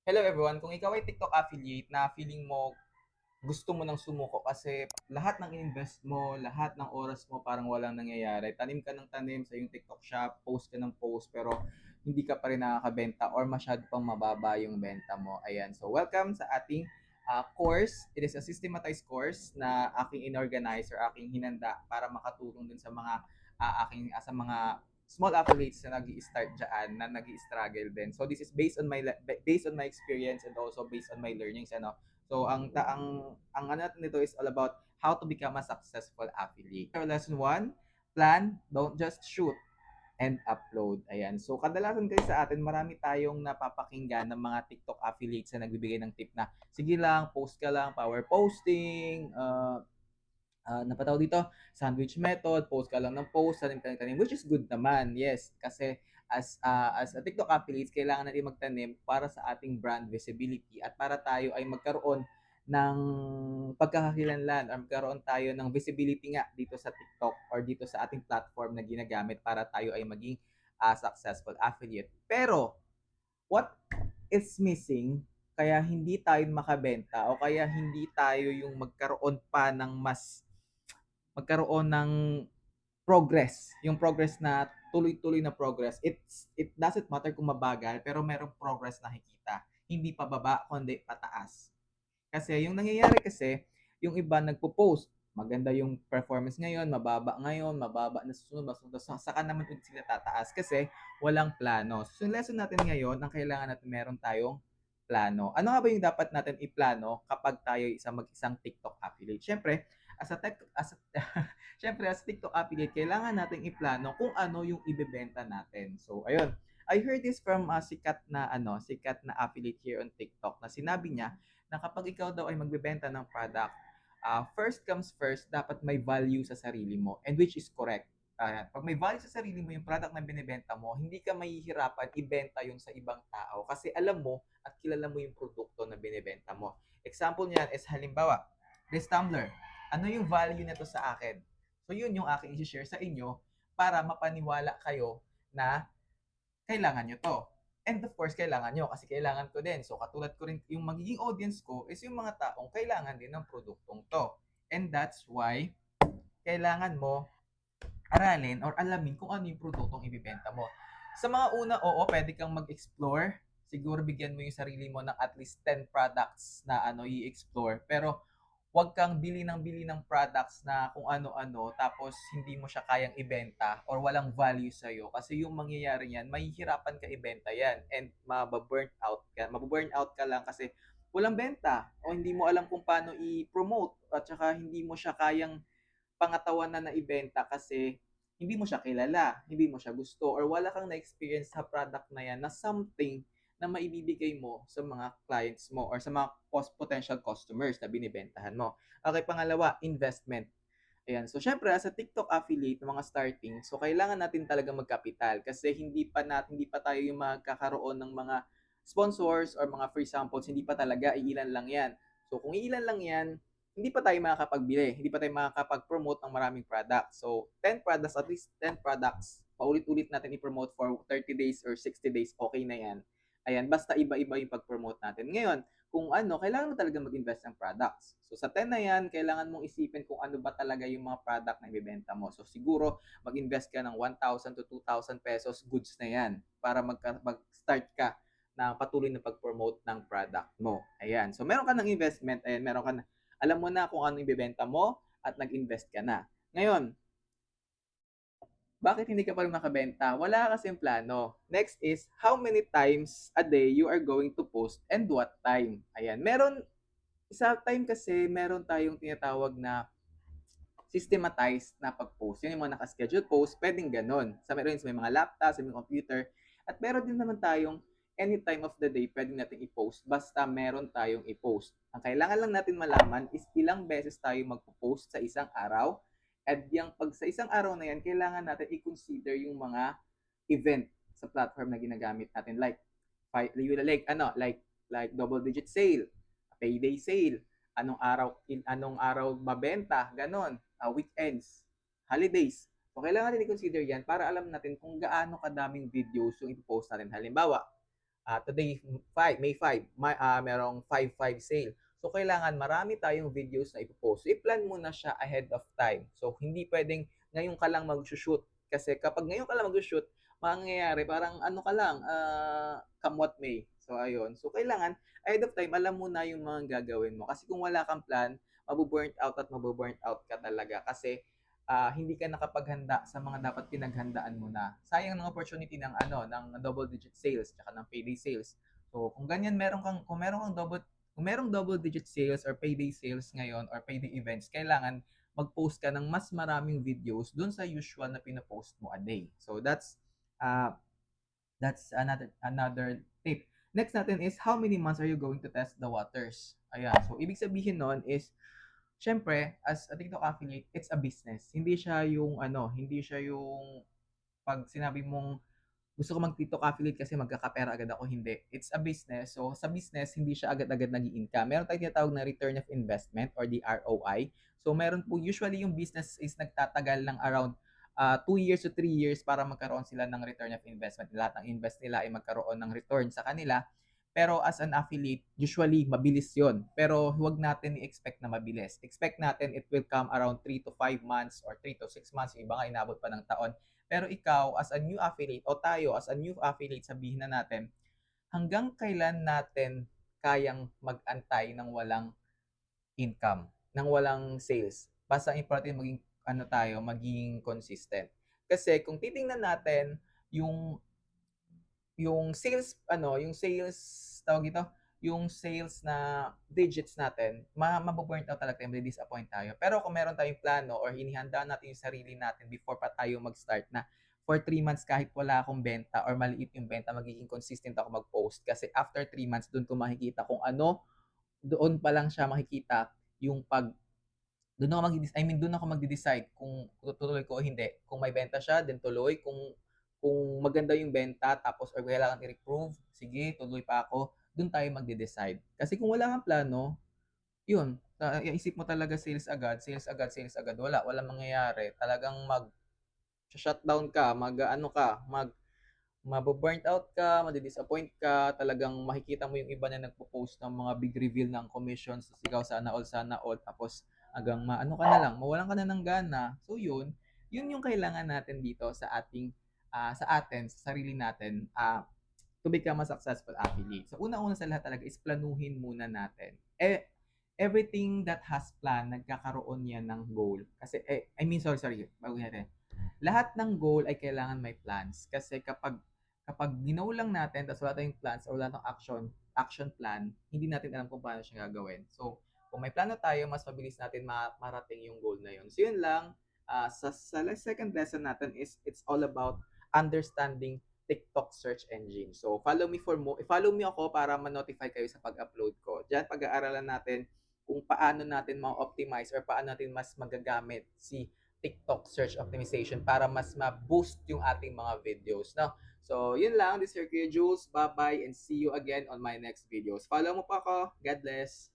Hello everyone, kung ikaw ay TikTok affiliate na feeling mo gusto mo nang sumuko kasi lahat ng invest mo, lahat ng oras mo parang walang nangyayari. Tanim ka ng tanim sa yung TikTok shop, post ka ng post pero hindi ka pa rin nakakabenta or masyado pang mababa yung benta mo. Ayan. So welcome sa ating course. It is a systematized course na aking inorganize or aking hinanda para makatulong dun sa mga sa mga small affiliates na nag-i-start dyan, na nag-i-struggle din. So this is based on my experience and also based on my learnings, ano. So ang ano natin nito is all about how to become a successful affiliate. So, lesson 1, plan, don't just shoot and upload. Ayan. So kadalasan kasi sa atin marami tayong napapakinggan ng mga TikTok affiliates na nagbibigay ng tip na sige lang, post ka lang, power posting, napataw dito, sandwich method, post ka lang ng post, tanim-tanim, which is good naman, yes. Kasi as a TikTok affiliates, kailangan natin magtanim para sa ating brand visibility at para tayo ay magkaroon ng pagkakakilanlan or magkaroon tayo ng visibility nga dito sa TikTok or dito sa ating platform na ginagamit para tayo ay maging successful affiliate. Pero, what is missing kaya hindi tayo makabenta o kaya hindi tayo yung magkaroon pa ng magkaroon ng progress, yung progress na tuloy-tuloy na progress. It doesn't matter kung mabagal, pero merong progress na nakikita. Hindi pababa, kundi pataas. Kasi yung nangyayari kasi, yung iba nagpo-post, maganda yung performance ngayon, mababa na susunod, saka naman ulit sila tataas kasi walang plano. So yung lesson natin ngayon, ang kailangan natin meron tayong plano. Ano nga ba yung dapat natin iplano kapag tayo mag-isang TikTok affiliate? Syempre, syempre as TikTok affiliate, kailangan natin iplano kung ano yung ibebenta natin. So ayun, I heard this from sikat na affiliate here on TikTok na sinabi niya na kapag ikaw daw ay magbebenta ng product, first comes first, dapat may value sa sarili mo, and which is correct. Pag may value sa sarili mo yung product na binibenta mo, hindi ka mahihirapan ibenta yung sa ibang tao kasi alam mo at kilala mo yung produkto na binibenta mo. Example niyan is halimbawa, this tumbler. Ano yung value nito sa akin? So yun yung aking i-share sa inyo para mapaniwala kayo na kailangan nyo to. And of course, kailangan nyo kasi kailangan ko din. So katulad ko rin, yung magiging audience ko is yung mga taong kailangan din ng produktong to. And that's why kailangan mo aralin or alamin kung ano yung produktong ibibenta mo. Sa mga una, oo, pwede kang mag-explore. Siguro bigyan mo yung sarili mo ng at least 10 products na i-explore. Pero wag kang bili ng products na kung ano-ano tapos hindi mo siya kayang ibenta or walang value sa iyo kasi yung mangyayari niyan mahihirapan ka ibenta yan and mababurn out ka lang kasi walang benta o hindi mo alam kung paano i-promote at saka hindi mo siya kayang pangatawan na ibenta kasi hindi mo siya kilala, hindi mo siya gusto, or wala kang na-experience sa product na yan na something na maibibigay mo sa mga clients mo or sa mga potential customers na binibentahan mo. Okay, pangalawa, investment. Ayan. So, syempre, as a TikTok affiliate ng mga starting, so kailangan natin talaga magkapital kasi hindi pa tayo yung magkakaroon ng mga sponsors or mga free samples, hindi pa talaga, iilan lang yan. So, kung iilan lang yan, hindi pa tayo makakapagbili, hindi pa tayo makakapag-promote ng maraming products. So, 10 products, at least 10 products, paulit-ulit natin i-promote for 30 days or 60 days, okay na yan. Ayan, basta iba-iba yung pag-promote natin. Ngayon, kung kailangan mo talaga mag-invest ng products. So sa 10 na yan, kailangan mong isipin kung ano ba talaga yung mga product na ibebenta mo. So siguro, mag-invest ka ng 1,000 to 2,000 pesos goods na yan para mag-start ka na patuloy na pag-promote ng product mo. Ayan. So meron ka ng investment, ayan, alam mo na kung ano ibebenta mo at nag-invest ka na. Ngayon, bakit hindi ka pa rin makabenta? Wala kasing plano. Next is, how many times a day you are going to post and what time? Ayan. Sa time kasi, meron tayong tinatawag na systematized na pag-post. Yun yung mga naka-schedule post, pwedeng ganun. Sa may mga laptop, sa may computer. At meron din naman tayong any time of the day pwedeng natin i-post basta meron tayong i-post. Ang kailangan lang natin malaman is ilang beses tayo magpo-post sa isang araw. At yung pag sa isang araw na yan, kailangan natin i-consider yung mga event sa platform na ginagamit natin like double digit sale, payday sale, anong araw mabenta, ganon, weekends, holidays. So kailangan natin i-consider yan para alam natin kung gaano kadaming videos yung i-post natin. Halimbawa, today 5, merong 5/5 sale. So kailangan marami tayong videos na ipo-post. So, i-plan mo na siya ahead of time. So hindi pwedeng ngayon ka lang mag-shoot kasi kapag ngayon ka lang mag-shoot, mangyayari parang ano ka lang, come what may. So ayun. So kailangan ahead of time alam mo na yung mga gagawin mo kasi kung wala kang plan, mabu-burnt out at mabu-burnt out ka talaga kasi hindi ka nakapaghanda sa mga dapat pinaghandaan mo na. Sayang ng opportunity ng ng double digit sales tsaka ng payday sales. So kung ganyan kung merong double digit sales or payday sales ngayon or payday events, kailangan mag-post ka ng mas maraming videos dun sa usual na pina-post mo a day. So uh, that's another tip. Next natin is how many months are you going to test the waters? Ayan. So ibig sabihin nun is syempre, as a TikTok affiliate, it's a business. Hindi siya yung 'pag sinabi mong gusto ko mag-TikTok affiliate kasi magkakapera agad ako, hindi. It's a business. So, sa business, hindi siya agad-agad nag-i-income. Meron tayong tinatawag na return of investment or the ROI. So, meron po, usually yung business is nagtatagal ng around 2 years to 3 years para magkaroon sila ng return of investment. Lahat ng invest nila ay magkaroon ng return sa kanila. Pero as an affiliate, usually mabilis yon. Pero huwag natin i-expect na mabilis. Expect natin it will come around 3 to 5 months or 3 to 6 months. Yung iba nga inabot pa ng taon. Pero ikaw, as a new affiliate, o tayo, as a new affiliate, sabihin na natin, hanggang kailan natin kayang mag-antay ng walang income, ng walang sales. Basta important maging maging consistent. Kasi kung titingnan natin yung yung sales tawag ito, yung sales na digits natin, mabu-burnt out talaga tayo, madi-disappoint tayo. Pero kung meron tayong plano or inihanda natin yung sarili natin before pa tayo mag-start na for 3 months kahit wala akong benta or maliit yung benta, magiging consistent ako mag-post kasi after 3 months doon ko makikita kung doon pa lang siya makikita yung doon ako magde-decide kung tutuloy ko o hindi. Kung may benta siya, then tuloy. Kung maganda yung benta tapos or kailangan i-improve, sige, tuloy pa ako. Doon tayo magde-decide. Kasi kung wala kang plano, yun, isip mo talaga sales agad, sales agad, sales agad. Walang mangyayari. Talagang shutdown ka, mabu-burnt out ka, madi-disappoint ka, talagang makikita mo yung iba na nagpo-post ng mga big reveal ng commissions, tapos ikaw sana all, tapos hanggang ka na lang, mawalan ka na ng gana. So yun yung kailangan natin dito sa atin, sa sarili natin, to become a successful affiliate. So una-una sa lahat talaga is planuhin muna natin. Everything that has plan, nagkakaroon yan ng goal. Kasi, sorry, bago natin. Lahat ng goal ay kailangan may plans. Kasi kapag ginaw lang natin tapos wala tayong plans or wala tayong action plan, hindi natin alam kung paano siya gagawin. So, kung may plano tayo, mas mabilis natin marating yung goal na yun. So, yun lang. Sa second lesson natin is it's all about understanding TikTok search engine. So, follow me ako para ma-notify kayo sa pag-upload ko. Diyan pag-aaralan natin kung paano natin ma-optimize or paano natin mas magagamit si TikTok search optimization para mas ma-boost yung ating mga videos, no? So, yun lang. This is your Kuya Jules. Bye-bye and see you again on my next videos. Follow mo pa ako. God bless.